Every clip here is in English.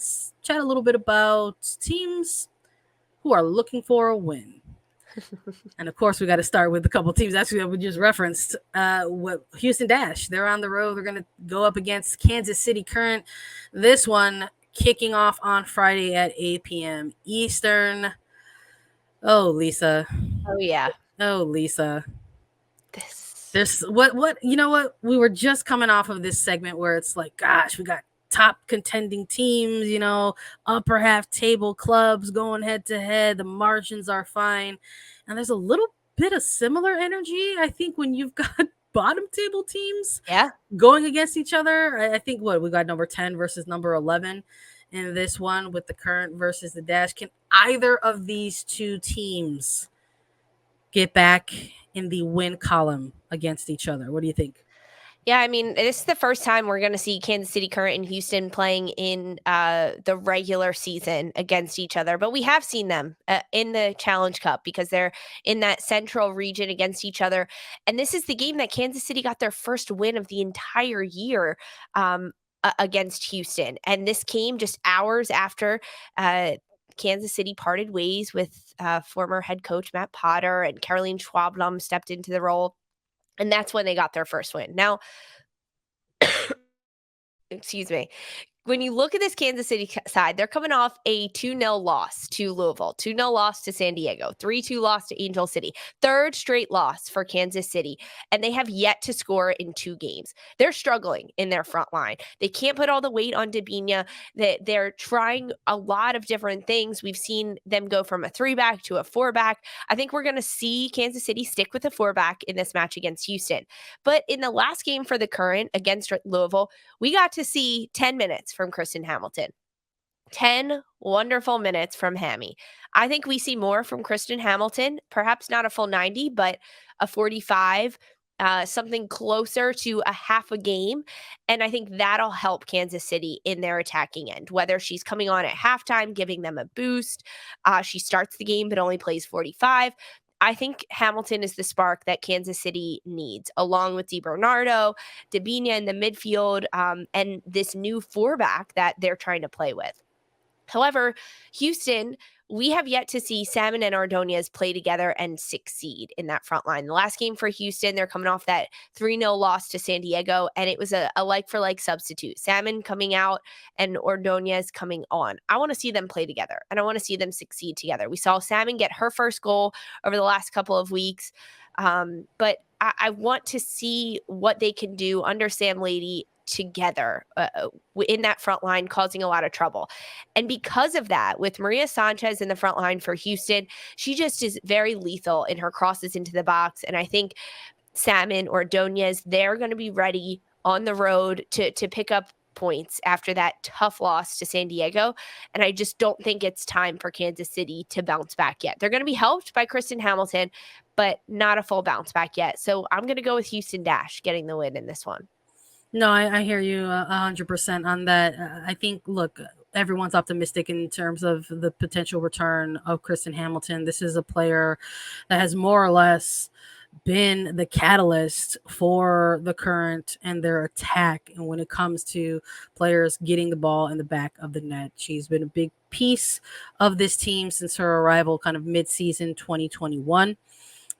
let's chat a little bit about teams who are looking for a win. And of course, we got to start with a couple teams actually that we just referenced. Houston Dash, they're on the road. They're going to go up against Kansas City Current. This one kicking off on Friday at 8 p.m. Eastern. Oh, Lisa. Oh, yeah. Oh, Lisa. This. There's what you know what? We were just coming off of this segment where it's like, gosh, we got top contending teams, upper half table clubs going head to head. The margins are fine. And there's a little bit of similar energy, I think, when you've got bottom table teams going against each other. I think we got number 10 versus number 11 in this one with the Current versus the Dash. Can either of these two teams get back in the win column against each other? What do you think? Yeah, I mean, this is the first time we're going to see Kansas City Current and Houston playing in the regular season against each other. But we have seen them in the Challenge Cup because they're in that central region against each other. And this is the game that Kansas City got their first win of the entire year against Houston. And this came just hours after Kansas City parted ways with former head coach Matt Potter, and Caroline Schwablum stepped into the role. And that's when they got their first win. Now, excuse me. When you look at this Kansas City side, they're coming off a 2-0 loss to Louisville, 2-0 loss to San Diego, 3-2 loss to Angel City, third straight loss for Kansas City, and they have yet to score in 2 games. They're struggling in their front line. They can't put all the weight on Debinha. They're trying a lot of different things. We've seen them go from a 3-back to a 4-back. I think we're going to see Kansas City stick with a 4-back in this match against Houston. But in the last game for the Current against Louisville, we got to see 10 minutes from Kristen Hamilton. 10 wonderful minutes from Hammy. I think we see more from Kristen Hamilton, perhaps not a full 90, but a 45, something closer to a half a game. And I think that'll help Kansas City in their attacking end, whether she's coming on at halftime, giving them a boost. She starts the game, but only plays 45. I think Hamilton is the spark that Kansas City needs, along with DiBernardo, Debinha in the midfield, and this new 4-back that they're trying to play with. However, Houston, we have yet to see Salmon and Ordonez play together and succeed in that front line. The last game for Houston, they're coming off that 3-0 loss to San Diego, and it was a like-for-like substitute. Salmon coming out and Ordonez coming on. I want to see them play together, and I want to see them succeed together. We saw Salmon get her first goal over the last couple of weeks, but I want to see what they can do under Sam Lady together in that front line, causing a lot of trouble. And because of that, with Maria Sanchez in the front line for Houston, she just is very lethal in her crosses into the box. And I think Salmon or Ordonez, they're going to be ready on the road to pick up points after that tough loss to San Diego. And I just don't think it's time for Kansas City to bounce back yet. They're going to be helped by Kristen Hamilton, but not a full bounce back yet. So I'm going to go with Houston Dash getting the win in this one. No, I hear you 100% on that. I think, look, everyone's optimistic in terms of the potential return of Kristen Hamilton. This is a player that has more or less been the catalyst for the Current and their attack. And when it comes to players getting the ball in the back of the net, she's been a big piece of this team since her arrival kind of mid-season 2021.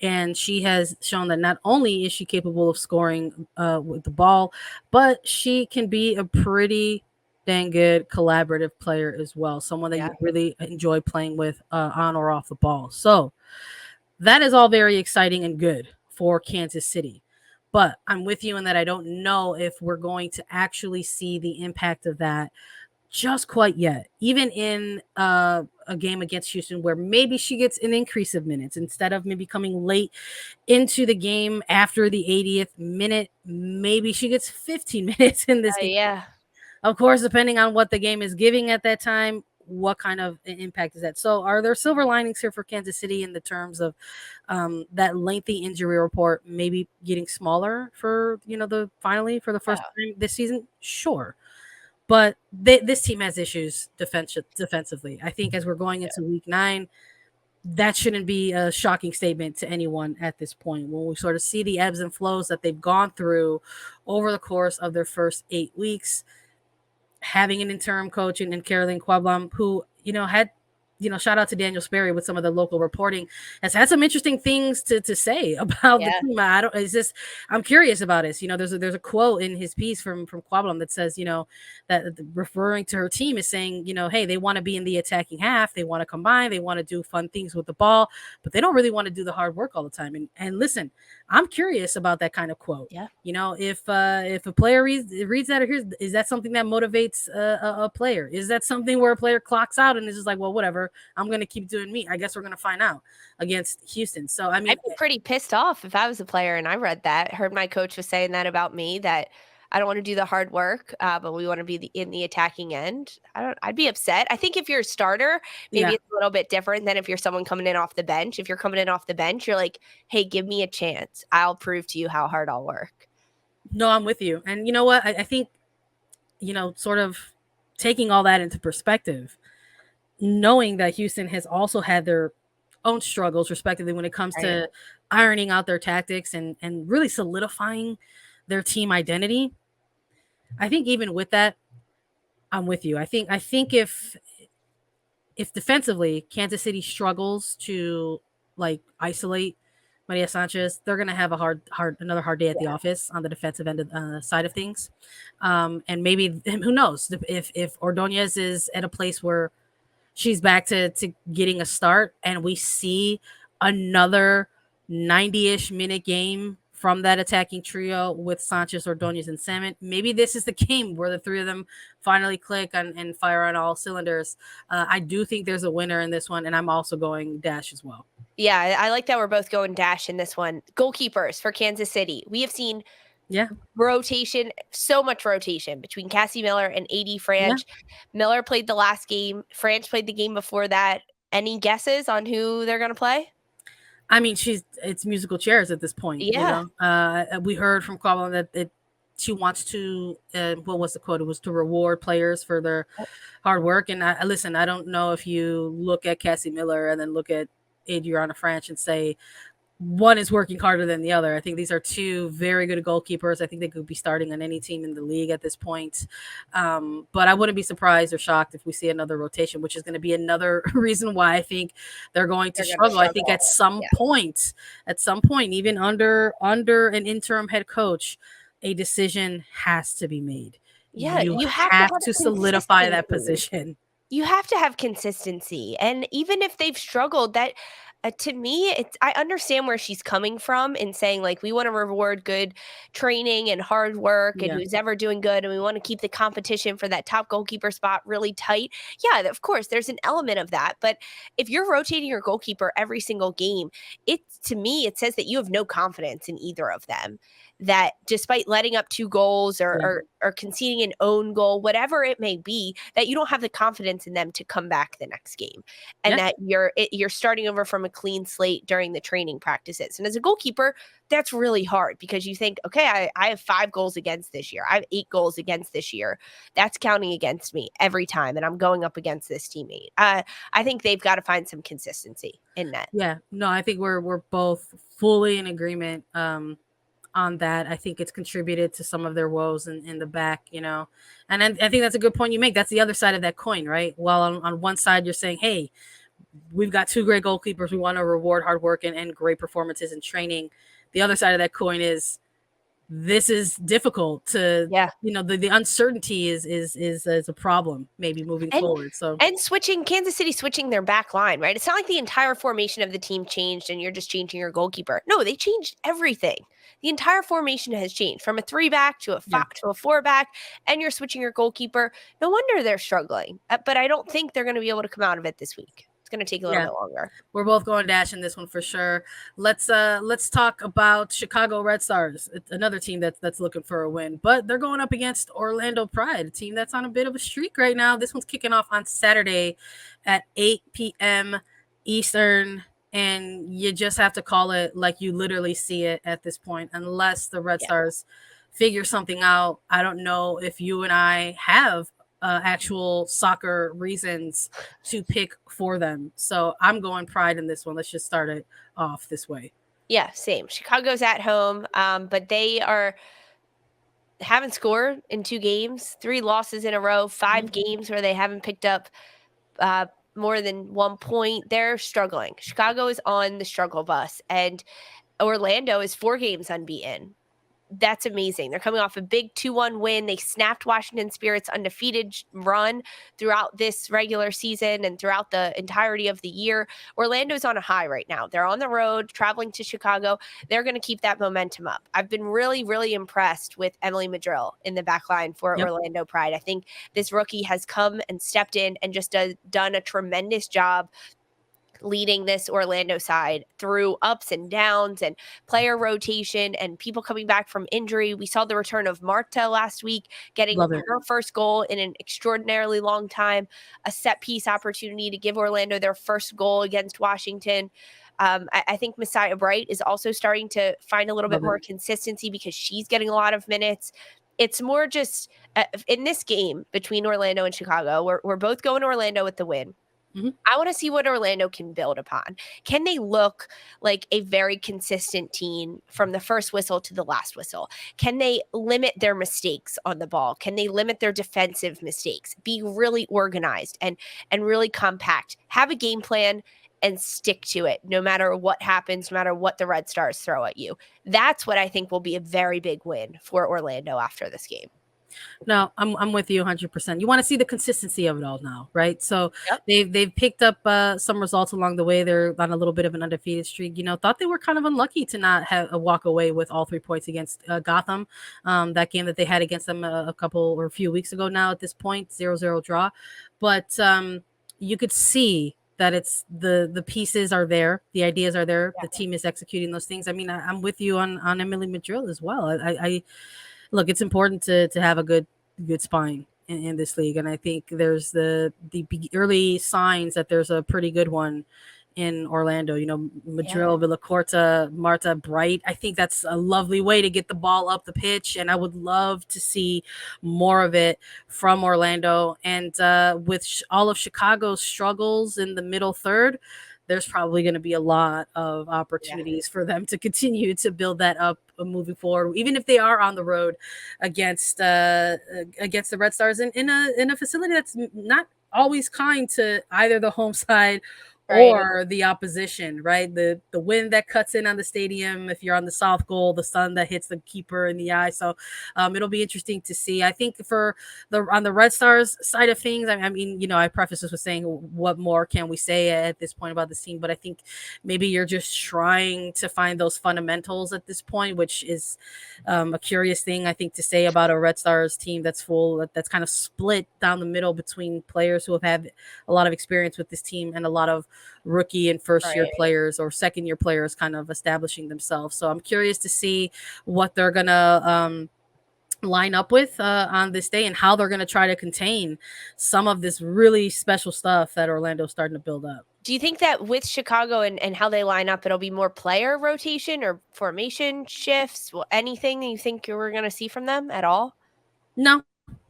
And she has shown that not only is she capable of scoring with the ball, but she can be a pretty dang good collaborative player as well. Someone that you really enjoy playing with on or off the ball. So that is all very exciting and good for Kansas City. But I'm with you in that I don't know if we're going to actually see the impact of that just quite yet, even in a game against Houston where maybe she gets an increase of minutes instead of maybe coming late into the game after the 80th minute. Maybe she gets 15 minutes in this game. Yeah. Of course, depending on what the game is giving at that time, what kind of impact is that? So are there silver linings here for Kansas City in the terms of that lengthy injury report maybe getting smaller for, for the first time this season? Sure. But this team has issues defensively. I think as we're going into week 9, that shouldn't be a shocking statement to anyone at this point. When we sort of see the ebbs and flows that they've gone through over the course of their first 8 weeks, having an interim coach and Caroline Quablon, who, had, shout out to Daniel Sperry with some of the local reporting, has had some interesting things to say about the Yeah. team. I'm curious about this. There's a quote in his piece from Quablon that says, that referring to her team is saying, hey, they want to be in the attacking half, they want to combine, they want to do fun things with the ball, but they don't really want to do the hard work all the time. And listen, I'm curious about that kind of quote. Yeah. If a player reads that or hears, is that something that motivates a player? Is that something where a player clocks out and is just like, well, whatever, I'm going to keep doing me. I guess we're going to find out against Houston. So, I mean, I'd be pretty pissed off if I was a player and I read that, heard my coach was saying that about me, that I don't want to do the hard work, but we want to be in the attacking end. I'd be upset. I think if you're a starter, maybe yeah, it's a little bit different than if you're someone coming in off the bench. If you're coming in off the bench, you're like, hey, give me a chance. I'll prove to you how hard I'll work. no, I'm with you. And you know what? I think, sort of taking all that into perspective, knowing that Houston has also had their own struggles, respectively, when it comes Right. to ironing out their tactics and really solidifying their team identity. I think even with that, I'm with you. I think if defensively Kansas City struggles to like isolate Maria Sanchez, they're gonna have another hard day at the office on the defensive end of side of things. And maybe who knows if Ordonez is at a place where she's back to getting a start and we see another 90-ish minute game from that attacking trio with Sanchez, Ordonez, and Salmon. Maybe this is the game where the three of them finally click and fire on all cylinders. I do think there's a winner in this one, and I'm also going Dash as well. Yeah, I like that we're both going Dash in this one. Goalkeepers for Kansas City. We have seen rotation, so much rotation between Cassie Miller and AD Franch. Miller played the last game. Franch played the game before that. Any guesses on who they're going to play? I mean, it's musical chairs at this point. Yeah. We heard from Quablon that she wants to. What was the quote? It was to reward players for their hard work. And listen, I don't know if you look at Cassie Miller and then look at Adriana Franch and say one is working harder than the other. I think these are two very good goalkeepers. I think they could be starting on any team in the league at this point. But I wouldn't be surprised or shocked if we see another rotation, which is going to be another reason why I think they're going to struggle. I think at some point, even under an interim head coach, a decision has to be made. Yeah, you have to solidify that position. You have to have consistency. And even if they've struggled, that to me, I understand where she's coming from in saying, like, we want to reward good training and hard work and who's ever doing good. And we want to keep the competition for that top goalkeeper spot really tight. Yeah, of course, there's an element of that. But if you're rotating your goalkeeper every single game, to me, it says that you have no confidence in either of them. That despite letting up 2 goals or conceding an own goal, whatever it may be, that you don't have the confidence in them to come back the next game, and that you're starting over from a clean slate during the training practices. And as a goalkeeper, that's really hard because you think, okay, I have 5 goals against this year. I have 8 goals against this year. That's counting against me every time, and I'm going up against this teammate. I think they've got to find some consistency in that. Yeah, no, I think we're both fully in agreement. On that, I think it's contributed to some of their woes in the back, and then I think that's a good point you make. That's the other side of that coin, right? While on one side you're saying, hey, we've got 2 great goalkeepers, we want to reward hard work and great performances in training. The other side of that coin is this is difficult to, the uncertainty is a problem maybe moving forward. So and Kansas City switching their back line, right? It's not like the entire formation of the team changed and you're just changing your goalkeeper. No, they changed everything. The entire formation has changed from a 3-back to a 4-back, and you're switching your goalkeeper. No wonder they're struggling. But I don't think they're going to be able to come out of it this week. It's going to take a little bit longer. We're both going Dash in this one for sure. Let's talk about Chicago Red Stars, another team that's looking for a win, but they're going up against Orlando Pride, a team that's on a bit of a streak right now. This one's kicking off on Saturday at 8 p.m. Eastern, and you just have to call it like you literally see it at this point, unless the Red Stars figure something out. I don't know if you and I have actual soccer reasons to pick for them. So I'm going Pride in this one. Let's just start it off this way. Yeah, same. Chicago's at home, but they are haven't scored in 2 games, 3 losses in a row, 5 games where they haven't picked up uh, more than 1 point. They're struggling. Chicago is on the struggle bus, and Orlando is 4 games unbeaten. That's amazing. They're coming off a big 2-1 win. They snapped Washington Spirit's undefeated run throughout this regular season and throughout the entirety of the year. Orlando's on a high right now. They're on the road, traveling to Chicago. They're going to keep that momentum up. I've been really, really impressed with Emily Madrill in the back line for Yep. Orlando Pride. I think this rookie has come and stepped in and just done a tremendous job leading this Orlando side through ups and downs and player rotation and people coming back from injury. We saw the return of Marta last week, getting Love it. her first goal in an extraordinarily long time, a set piece opportunity to give Orlando their first goal against Washington. I think Messiah Bright is also starting to find a little bit Love more it. consistency because she's getting a lot of minutes. It's more just in this game between Orlando and Chicago, we're both going to Orlando with the win. Mhm. I want to see what Orlando can build upon. Can they look like a very consistent team from the first whistle to the last whistle? Can they limit their mistakes on the ball? Can they limit their defensive mistakes? Be really organized and really compact. Have a game plan and stick to it no matter what happens, no matter what the Red Stars throw at you. That's what I think will be a very big win for Orlando after this game. No, I'm with you 100%. You want to see the consistency of it all now, right? So Yep. they've picked up some results along the way. They're on a little bit of an undefeated streak. Thought they were kind of unlucky to not have a walk away with all 3 points against Gotham. That game that they had against them a few weeks ago now at this point, 0-0 draw. But you could see that it's the pieces are there, the ideas are there, the team is executing those things. I mean, I'm with you on Emily Madrill as well. I look, it's important to have a good spine in this league, and I think there's the early signs that there's a pretty good one in Orlando. Madrill, Villacorta, Marta, Bright. I think that's a lovely way to get the ball up the pitch, and I would love to see more of it from Orlando. And with all of Chicago's struggles in the middle third, there's probably going to be a lot of opportunities for them to continue to build that up moving forward, even if they are on the road against the Red Stars in a facility that's not always kind to either the home side or the opposition, right? The wind that cuts in on the stadium, if you're on the south goal, the sun that hits the keeper in the eye. So it'll be interesting to see. I think on the Red Stars side of things, I mean, I preface this with saying what more can we say at this point about this team, but I think maybe you're just trying to find those fundamentals at this point, which is a curious thing, I think, to say about a Red Stars team that's kind of split down the middle between players who have had a lot of experience with this team and a lot of rookie and first year players or second year players kind of establishing themselves. So I'm curious to see what they're gonna line up with on this day and how they're gonna try to contain some of this really special stuff that Orlando's starting to build up. Do you think that with Chicago and how they line up, it'll be more player rotation or formation shifts? Well, anything that you think we're going to see from them at all? No.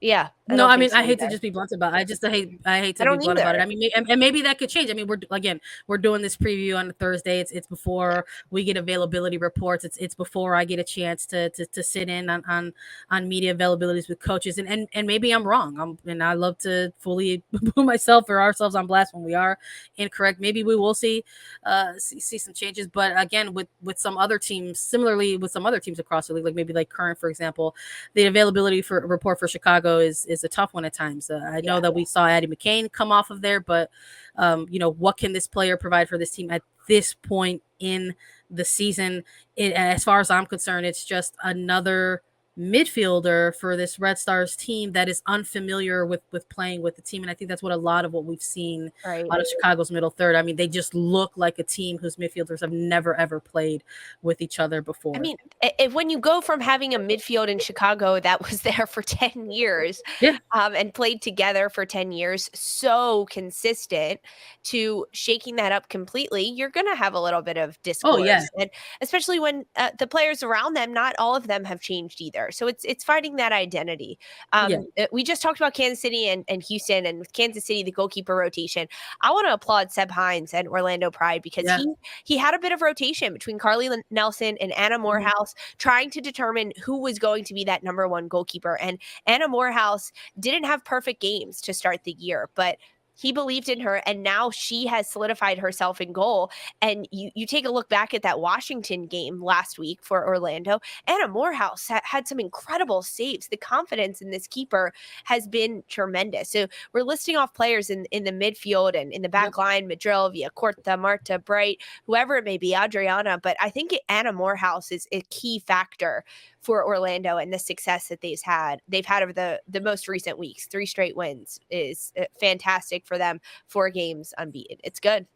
Yeah. No, I mean, so I hate to either. just be blunt about it. I hate to I be don't blunt about it. either. I mean, and maybe that could change. I mean, we're doing this preview on a Thursday. It's before we get availability reports. It's before I get a chance to sit in on media availabilities with coaches. And maybe I'm wrong. And I love to fully put myself or ourselves on blast when we are incorrect. Maybe we will see some changes. But again, with some other teams, similarly with some other teams across the league, like maybe like Current, for example, the availability for report for Chicago is a tough one at times. I know that we saw Addie McCain come off of there, but what can this player provide for this team at this point in the season? As far as I'm concerned, it's just another midfielder for this Red Stars team that is unfamiliar with playing with the team. And I think that's what a lot of what we've seen out of Chicago's middle third. I mean, they just look like a team whose midfielders have never, ever played with each other before. I mean, when you go from having a midfield in Chicago that was there for 10 years and played together for 10 years, so consistent, to shaking that up completely, you're going to have a little bit of discourse. And especially when the players around them, not all of them have changed either. there. So it's finding that identity. Yeah. We just talked about Kansas City and Houston, and with Kansas City, the goalkeeper rotation. I want to applaud Seb Hines and Orlando Pride because Yeah. he had a bit of rotation between Carly Nelson and Anna Morehouse, trying to determine who was going to be that number one goalkeeper. And Anna Morehouse didn't have perfect games to start the year, but he believed in her, and now she has solidified herself in goal. And you take a look back at that Washington game last week for Orlando. Anna Morehouse had some incredible saves. The confidence in this keeper has been tremendous. So we're listing off players in the midfield and in the back line, Madril, Villacorta, Marta, Bright, whoever it may be, Adriana. But I think Anna Morehouse is a key factor for Orlando and the success that they've had over the most recent weeks. 3 straight wins is fantastic for them. 4 games unbeaten. It's good.